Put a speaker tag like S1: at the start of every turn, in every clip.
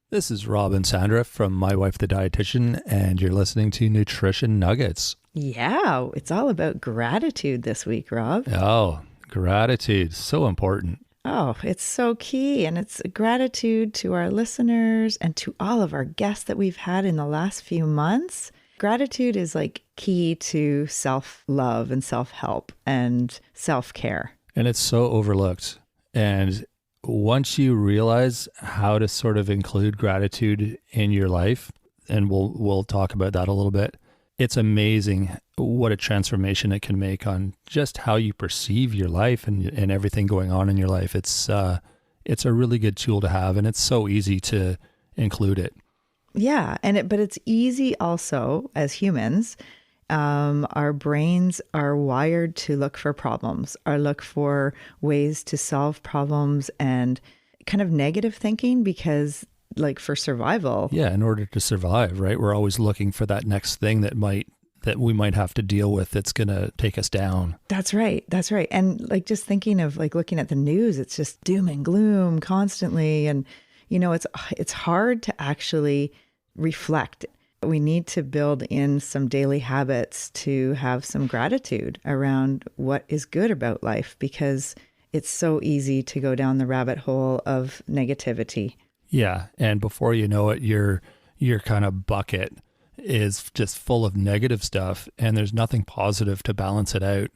S1: This is Rob and Sandra from My Wife the Dietitian, and you're listening to Nutrition Nuggets.
S2: Yeah, it's all about gratitude this week, Rob.
S1: Oh, gratitude. So important.
S2: Oh, it's so key. And it's gratitude to our listeners and to all of our guests that we've had in the last few months. Gratitude is like key to self-love and self-help and self-care.
S1: And it's so overlooked. And once you realize how to sort of include gratitude in your life, and we'll talk about that a little bit, it's amazing what a transformation it can make on just how you perceive your life and everything going on in your life. It's a really good tool to have, and it's so easy to include it.
S2: Yeah, but it's easy also as humans. Our brains are wired to look for problems, or look for ways to solve problems and kind of negative thinking because like for survival.
S1: Yeah, in order to survive, right? We're always looking for that next thing that we might have to deal with that's going to take us down.
S2: That's right. That's right. And like just thinking of like looking at the news, it's just doom and gloom constantly. And, you know, it's hard to actually reflect. We need to build in some daily habits to have some gratitude around what is good about life, because it's so easy to go down the rabbit hole of negativity.
S1: Yeah. And before you know it, your kind of bucket is just full of negative stuff, and there's nothing positive to balance it out.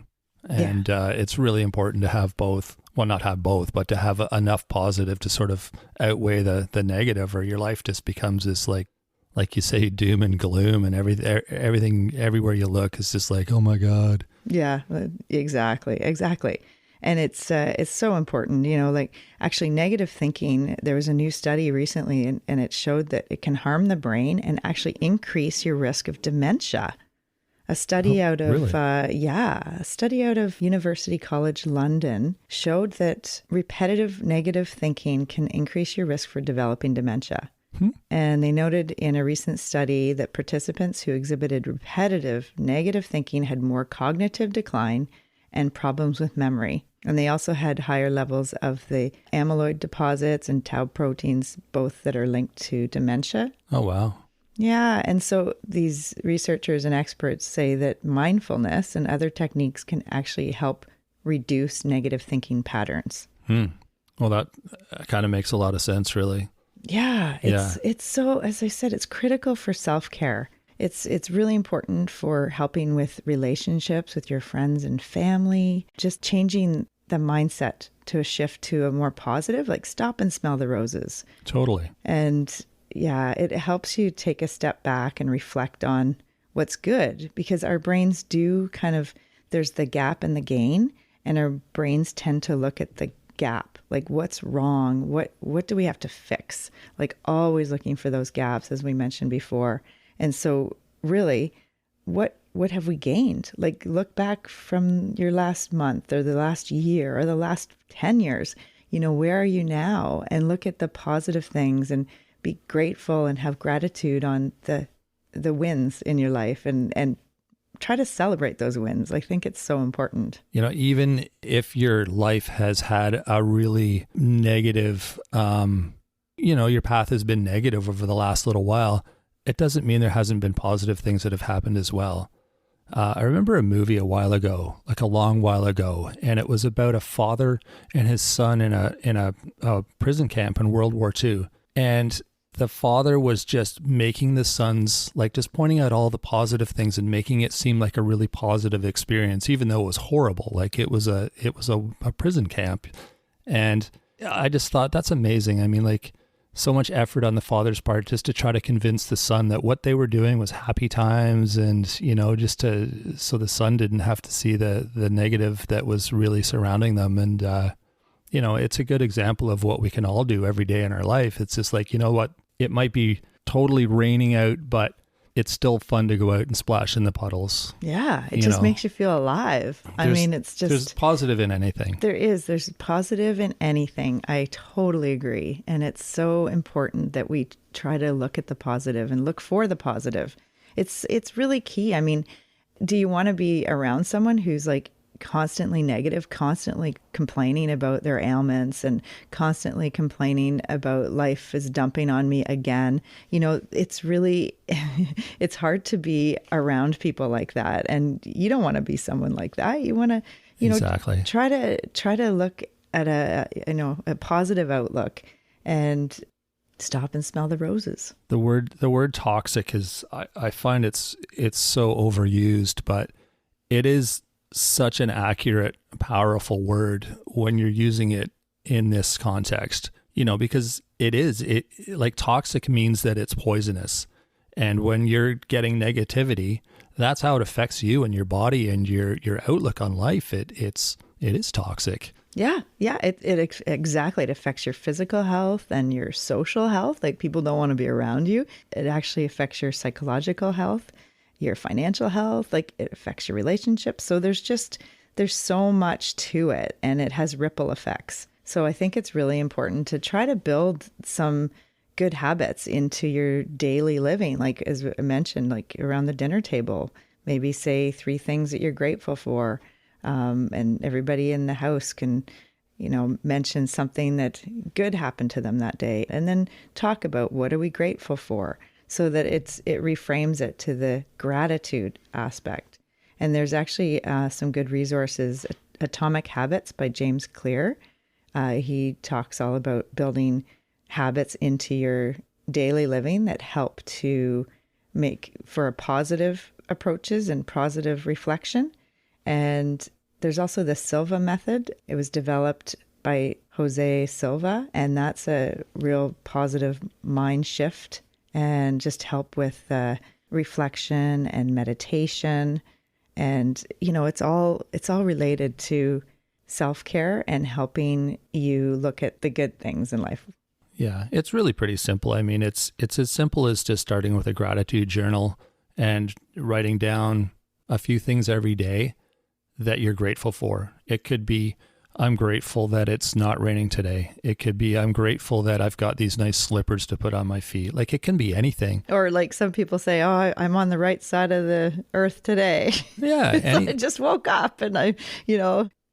S1: And it's really important to have both. Well, not have both, but to have enough positive to sort of outweigh the negative, or your life just becomes this like you say, doom and gloom, and everything everywhere you look is just like, oh my God.
S2: Yeah, exactly. And it's so important, you know, like actually negative thinking. There was a new study recently and it showed that it can harm the brain and actually increase your risk of dementia. A study out of,
S1: really?
S2: a study out of University College London showed that repetitive negative thinking can increase your risk for developing dementia. And they noted in a recent study that participants who exhibited repetitive negative thinking had more cognitive decline and problems with memory. And they also had higher levels of the amyloid deposits and tau proteins, both that are linked to dementia.
S1: Oh, wow.
S2: Yeah. And so these researchers and experts say that mindfulness and other techniques can actually help reduce negative thinking patterns.
S1: Well, that kind of makes a lot of sense, really.
S2: Yeah, it's so, as I said, it's critical for self-care. It's really important for helping with relationships with your friends and family, just changing the mindset to a shift to a more positive, like stop and smell the roses.
S1: Totally.
S2: And yeah, it helps you take a step back and reflect on what's good, because our brains do kind of, there's the gap and the gain, and our brains tend to look at the gap, like what's wrong, what do we have to fix, like always looking for those gaps, as we mentioned before. And so really, what have we gained? Like look back from your last month or the last year or the last 10 years, you know, where are you now? And look at the positive things and be grateful and have gratitude on the wins in your life, and try to celebrate those wins. I think it's so important.
S1: You know, even if your life has had a really negative, your path has been negative over the last little while, it doesn't mean there hasn't been positive things that have happened as well. I remember a movie a while ago, like a long while ago, and it was about a father and his son in a prison camp in World War II. And the father was just making the sons, like just pointing out all the positive things and making it seem like a really positive experience, even though it was horrible. Like it was a prison camp. And I just thought that's amazing. I mean, like so much effort on the father's part just to try to convince the son that what they were doing was happy times, and, you know, so the son didn't have to see the negative that was really surrounding them. And, it's a good example of what we can all do every day in our life. It's just like, you know what, it might be totally raining out, but it's still fun to go out and splash in the puddles.
S2: Yeah, it just makes you feel alive. I mean, it's just...
S1: There's positive in anything.
S2: There's positive in anything. I totally agree. And it's so important that we try to look at the positive and look for the positive. It's really key. I mean, do you want to be around someone who's like constantly negative, constantly complaining about their ailments and constantly complaining about life is dumping on me again. It's really, it's hard to be around people like that. And you don't want to be someone like that. You want to,
S1: Exactly.
S2: try to look at a positive outlook and stop and smell the roses.
S1: The word toxic is, I find it's so overused, but it is such an accurate, powerful word when you're using it in this context, because it like toxic means that it's poisonous. And when you're getting negativity, that's how it affects you and your body and your outlook on life. It is toxic.
S2: Yeah. Exactly. It affects your physical health and your social health. Like, people don't want to be around you. It actually affects your psychological health, your financial health. Like, it affects your relationships. So there's so much to it, and it has ripple effects. So I think it's really important to try to build some good habits into your daily living. Like, as I mentioned, like around the dinner table, maybe say 3 things that you're grateful for. And everybody in the house can, mention something that good happened to them that day, and then talk about what are we grateful for, so that it reframes it to the gratitude aspect. And there's actually some good resources. Atomic Habits by James Clear. He talks all about building habits into your daily living that help to make for positive approaches and positive reflection. And there's also the Silva method. It was developed by Jose Silva, and that's a real positive mind shift and just help with reflection and meditation. And, it's all related to self-care and helping you look at the good things in life.
S1: Yeah, it's really pretty simple. I mean, it's as simple as just starting with a gratitude journal and writing down a few things every day that you're grateful for. It could be, I'm grateful that it's not raining today. It could be, I'm grateful that I've got these nice slippers to put on my feet. Like, it can be anything.
S2: Or like some people say, oh, I'm on the right side of the earth today.
S1: Yeah.
S2: I just woke up and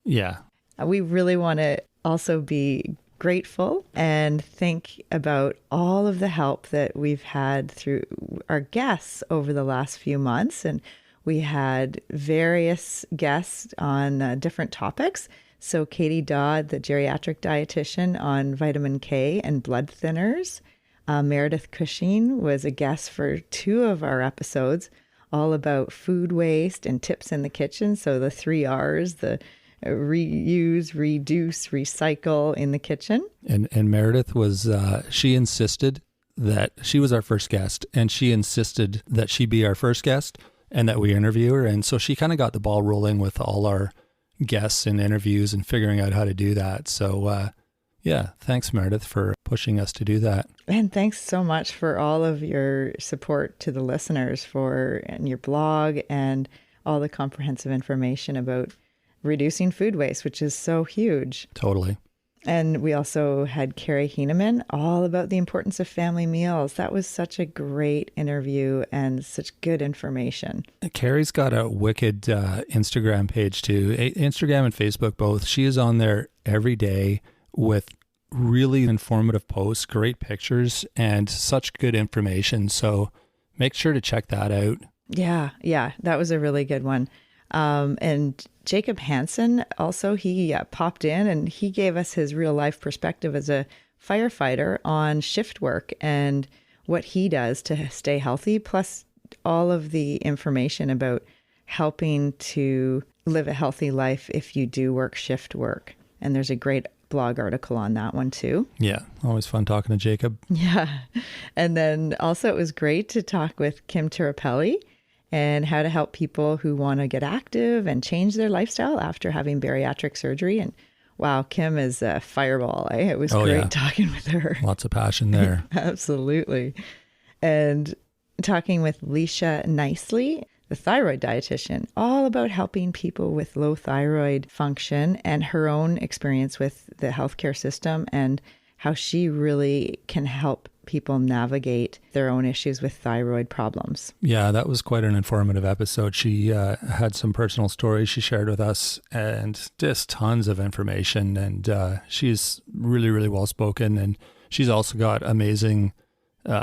S1: Yeah.
S2: We really want to also be grateful and think about all of the help that we've had through our guests over the last few months. And we had various guests on different topics. So Katie Dodd, the geriatric dietitian, on vitamin K and blood thinners. Meredith Cushing was a guest for 2 of our episodes, all about food waste and tips in the kitchen. So the 3 R's, the reuse, reduce, recycle in the kitchen.
S1: And Meredith was, she insisted that she was our first guest, and she insisted that she be our first guest and that we interview her. And so she kind of got the ball rolling with all our guests and interviews and figuring out how to do that. So, yeah, thanks, Meredith, for pushing us to do that.
S2: And thanks so much for all of your support to the listeners and your blog and all the comprehensive information about reducing food waste, which is so huge.
S1: Totally.
S2: And we also had Carrie Heineman, all about the importance of family meals. That was such a great interview and such good information.
S1: Carrie's got a wicked Instagram page too. Instagram and Facebook both. She is on there every day with really informative posts, great pictures, and such good information. So make sure to check that out. Yeah,
S2: that was a really good one. And Jacob Hansen also, he popped in and he gave us his real life perspective as a firefighter on shift work and what he does to stay healthy, plus all of the information about helping to live a healthy life if you do work shift work. And there's a great blog article on that one too.
S1: Yeah, always fun talking to Jacob.
S2: Yeah. And then also it was great to talk with Kim Tirapelli and how to help people who want to get active and change their lifestyle after having bariatric surgery. And wow, Kim is a fireball. It was great talking with her.
S1: Lots of passion there.
S2: Absolutely. And talking with Leisha Nicely, the thyroid dietitian, all about helping people with low thyroid function and her own experience with the healthcare system and how she really can help people navigate their own issues with thyroid problems.
S1: Yeah, that was quite an informative episode. She had some personal stories she shared with us and just tons of information. And she's really, really well spoken. And she's also got amazing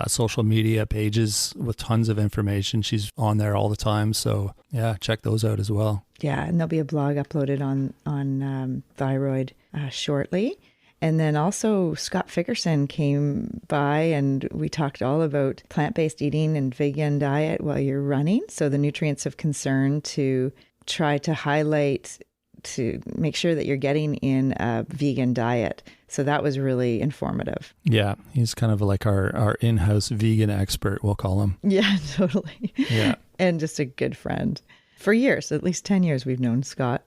S1: social media pages with tons of information. She's on there all the time. So yeah, check those out as well.
S2: Yeah, and there'll be a blog uploaded on thyroid shortly. And then also Scott Fickerson came by and we talked all about plant-based eating and vegan diet while you're running. So the nutrients of concern to try to highlight, to make sure that you're getting in a vegan diet. So that was really informative.
S1: Yeah, he's kind of like our in-house vegan expert, we'll call him.
S2: Yeah, totally.
S1: Yeah.
S2: And just a good friend. For years, at least 10 years, we've known Scott.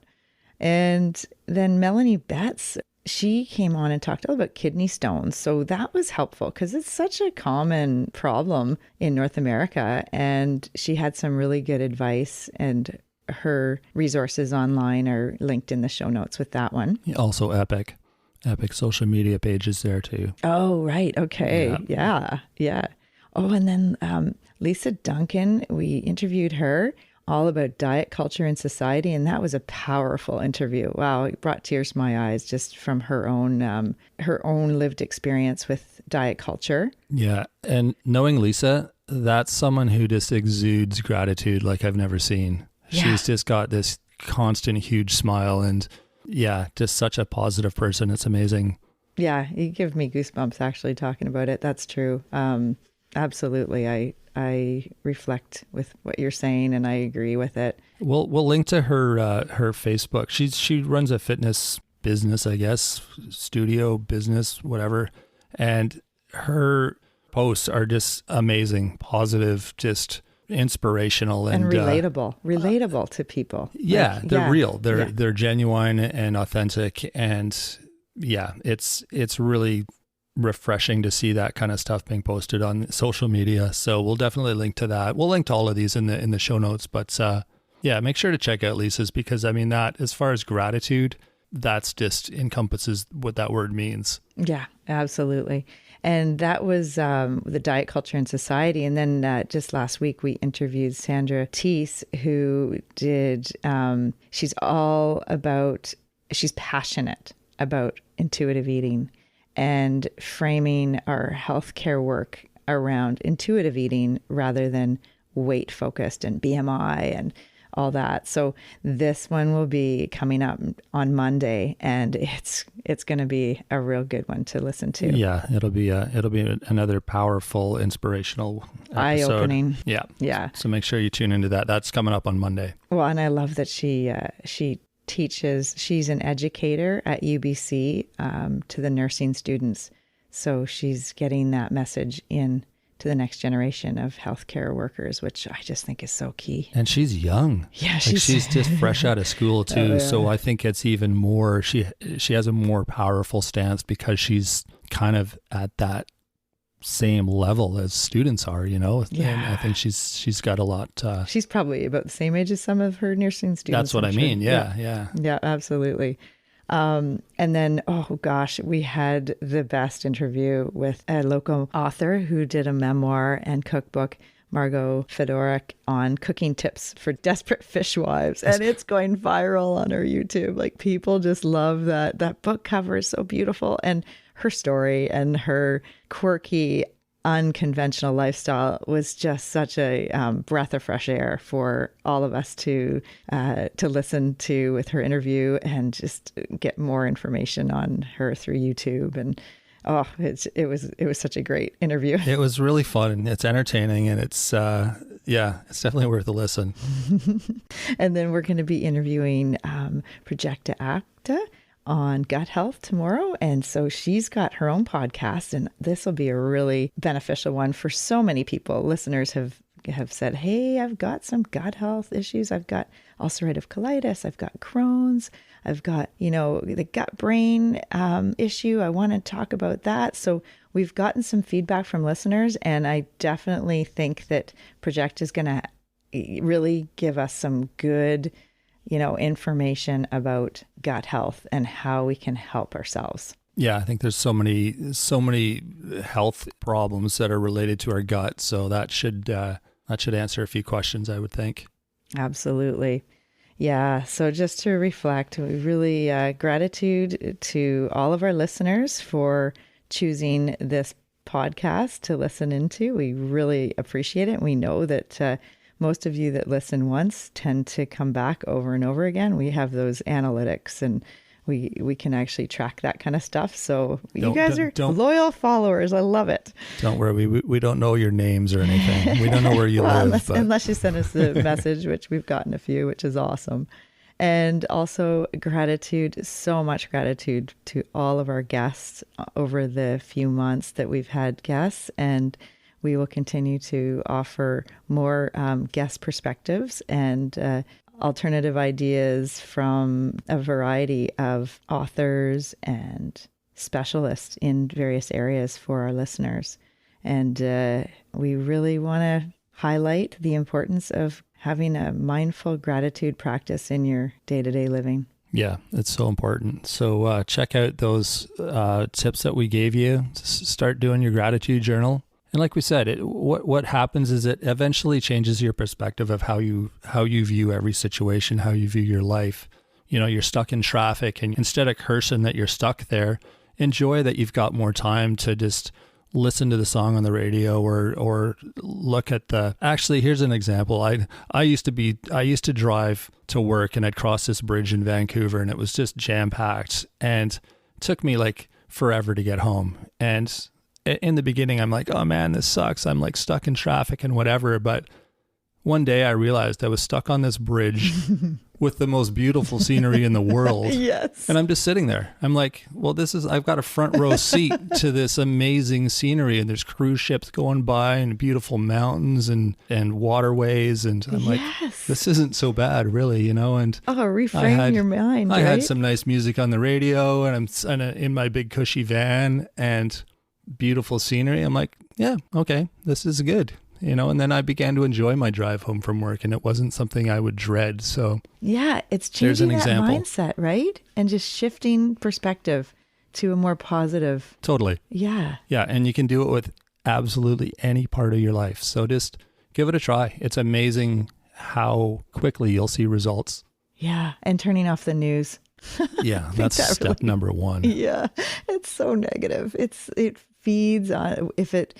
S2: And then Melanie Betts, she came on and talked all about kidney stones. So that was helpful because it's such a common problem in North America. And she had some really good advice, and her resources online are linked in the show notes with that one.
S1: Also Epic social media pages there too.
S2: Oh, right. Okay. Yeah. Oh, and then Lisa Duncan, we interviewed her all about diet culture and society. And that was a powerful interview. Wow. It brought tears to my eyes just from her own lived experience with diet culture.
S1: Yeah. And knowing Lisa, that's someone who just exudes gratitude like I've never seen.
S2: Yeah.
S1: She's just got this constant, huge smile and yeah, just such a positive person. It's amazing.
S2: Yeah. You give me goosebumps actually talking about it. That's true. Absolutely. I reflect with what you're saying and I agree with it.
S1: We'll link to her Facebook. She runs a fitness business, I guess, studio business, whatever. And her posts are just amazing, positive, just inspirational and relatable
S2: to people.
S1: Yeah,
S2: like,
S1: they're real. They're genuine and authentic. And yeah, it's really refreshing to see that kind of stuff being posted on social media. So we'll definitely link to that. We'll link to all of these in the show notes, but yeah, make sure to check out Lisa's because I mean that as far as gratitude, that's just encompasses what that word means.
S2: Yeah, absolutely. And that was the diet culture and society. And then just last week, we interviewed Sandra Teese, who did, she's passionate about intuitive eating and framing our healthcare work around intuitive eating rather than weight focused and BMI and all that. So this one will be coming up on Monday, and it's going to be a real good one to listen to.
S1: Yeah, it'll be another powerful, inspirational episode.
S2: Eye-opening.
S1: Yeah. So make sure you tune into that. That's coming up on Monday.
S2: Well, and I love that she teaches. She's an educator at UBC to the nursing students. So she's getting that message in to the next generation of healthcare workers, which I just think is so key.
S1: And she's young.
S2: Yeah,
S1: she's just fresh out of school too.
S2: Oh, yeah.
S1: So I think it's even more, she has a more powerful stance because she's kind of at that same level as students are, you know?
S2: Yeah.
S1: And I think she's got a lot.
S2: She's probably about the same age as some of her nursing students.
S1: That's what I mean. Yeah.
S2: Yeah, absolutely. And then, oh gosh, we had the best interview with a local author who did a memoir and cookbook, Margot Fedorak, on cooking tips for desperate fishwives. And it's going viral on her YouTube. Like people just love that. That book cover is so beautiful. And her story and her quirky, unconventional lifestyle was just such a breath of fresh air for all of us to listen to with her interview and just get more information on her through YouTube. And it was such a great interview.
S1: It was really fun and it's entertaining and it's it's definitely worth a listen.
S2: And then we're going to be interviewing Projecta Acta on gut health tomorrow. And so she's got her own podcast, and this will be a really beneficial one for so many people. Listeners have said, hey, I've got some gut health issues. I've got ulcerative colitis. I've got Crohn's. I've got, the gut brain issue. I want to talk about that. So we've gotten some feedback from listeners, and I definitely think that Project is going to really give us some good information about gut health and how we can help ourselves.
S1: Yeah, I think there's so many health problems that are related to our gut. So that should answer a few questions, I would think.
S2: Absolutely. Yeah. So just to reflect, we really gratitude to all of our listeners for choosing this podcast to listen into. We really appreciate it. We know that most of you that listen once tend to come back over and over again. We have those analytics, and we can actually track that kind of stuff. So you guys are loyal followers. I love it.
S1: Don't worry. We don't know your names or anything. We don't know where you live.
S2: Unless you send us a message, which we've gotten a few, which is awesome. And also gratitude, so much gratitude to all of our guests over the few months that we've had guests. And we will continue to offer more guest perspectives and alternative ideas from a variety of authors and specialists in various areas for our listeners. And we really want to highlight the importance of having a mindful gratitude practice in your day-to-day living.
S1: Yeah, it's so important. So check out those tips that we gave you. Start doing your gratitude journal. And like we said, what happens is it eventually changes your perspective of how you view every situation, how you view your life. You know, you're stuck in traffic, and instead of cursing that you're stuck there, enjoy that you've got more time to just listen to the song on the radio or look at actually, here's an example. I used to drive to work, and I'd cross this bridge in Vancouver, and it was just jam packed, and it took me like forever to get home. And in the beginning, I'm like, oh man, this sucks. I'm like stuck in traffic and whatever. But one day I realized I was stuck on this bridge with the most beautiful scenery in the world.
S2: Yes.
S1: And I'm just sitting there. I'm like, well, I've got a front row seat to this amazing scenery, and there's cruise ships going by and beautiful mountains and waterways. And I'm like, this isn't so bad really, you know? And
S2: reframe your mind.
S1: I had some nice music on the radio, and I'm in my big cushy van and beautiful scenery. I'm like, yeah, okay, this is good. You know, and then I began to enjoy my drive home from work, and it wasn't something I would dread. So
S2: yeah, it's changing that mindset, right? And just shifting perspective to a more positive.
S1: Totally.
S2: Yeah.
S1: Yeah. And you can do it with absolutely any part of your life. So just give it a try. It's amazing how quickly you'll see results.
S2: Yeah. And turning off the news.
S1: Yeah. That's step number one.
S2: Yeah. It's so negative. It feeds on, if it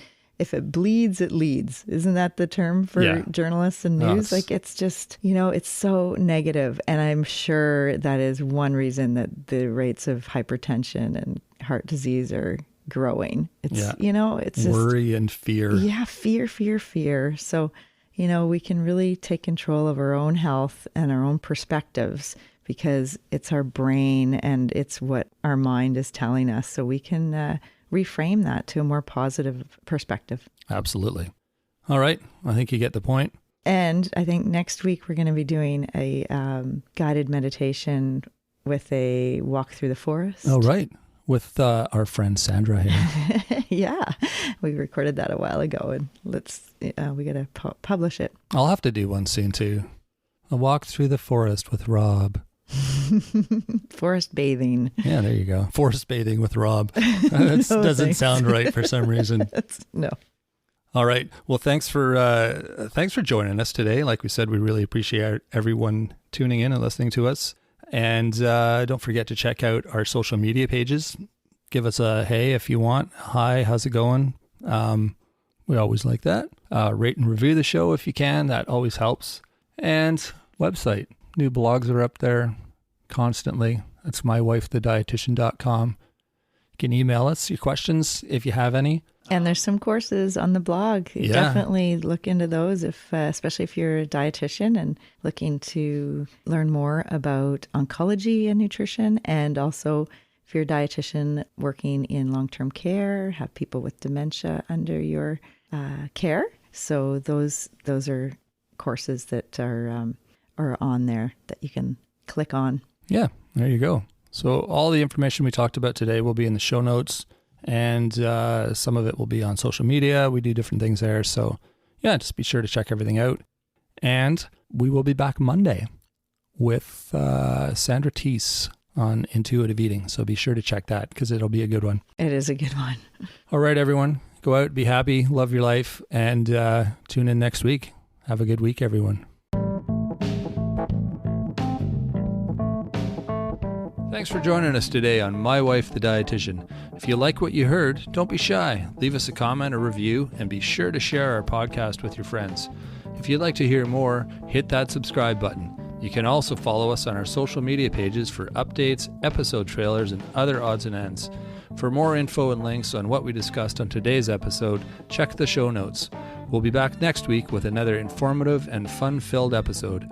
S2: bleeds, it leads. Isn't that the term for journalists and news? Like, it's just, you know, it's so negative. And I'm sure that is one reason that the rates of hypertension and heart disease are growing. It's, you know, it's just
S1: worry and fear.
S2: Yeah. Fear. So, you know, we can really take control of our own health and our own perspectives, because it's our brain and it's what our mind is telling us. So we can reframe that to a more positive perspective.
S1: Absolutely. All right. I think you get the point.
S2: And I think next week we're going to be doing a guided meditation with a walk through the forest.
S1: Oh, right. With our friend Sandra here.
S2: Yeah. We recorded that a while ago, and we got to publish it.
S1: I'll have to do one soon too. A walk through the forest with Rob.
S2: Forest bathing.
S1: Yeah, there you go. Forest bathing with Rob. That doesn't sound right for some reason.
S2: No.
S1: All right. Well, thanks for joining us today. Like we said, we really appreciate everyone tuning in and listening to us. And don't forget to check out our social media pages. Give us a hey if you want. Hi, how's it going? We always like that. Rate and review the show if you can. That always helps. And website. New blogs are up there constantly. That's mywifethedietitian.com. You can email us your questions if you have any. And
S2: there's some courses on the blog.
S1: Yeah.
S2: Definitely look into those, especially if you're a dietitian and looking to learn more about oncology and nutrition. And also, if you're a dietitian working in long-term care, have people with dementia under your care. So those are courses that are on there that you can click on.
S1: Yeah, there you go. So all the information we talked about today will be in the show notes, and some of it will be on social media. We do different things there. So yeah, just be sure to check everything out. And we will be back Monday with Sandra Teese. on intuitive eating. So be sure to check that because it'll be a good one.
S2: It is a good one.
S1: All right, everyone. Go out, be happy, love your life, and tune in next week. Have a good week, everyone. Thanks for joining us today on My Wife the Dietitian. If you like what you heard, don't be shy. Leave us a comment or review, and be sure to share our podcast with your friends. If you'd like to hear more, hit that subscribe button. You can also follow us on our social media pages for updates, episode trailers, and other odds and ends. For more info and links on what we discussed on today's episode, check the show notes. We'll be back next week with another informative and fun-filled episode.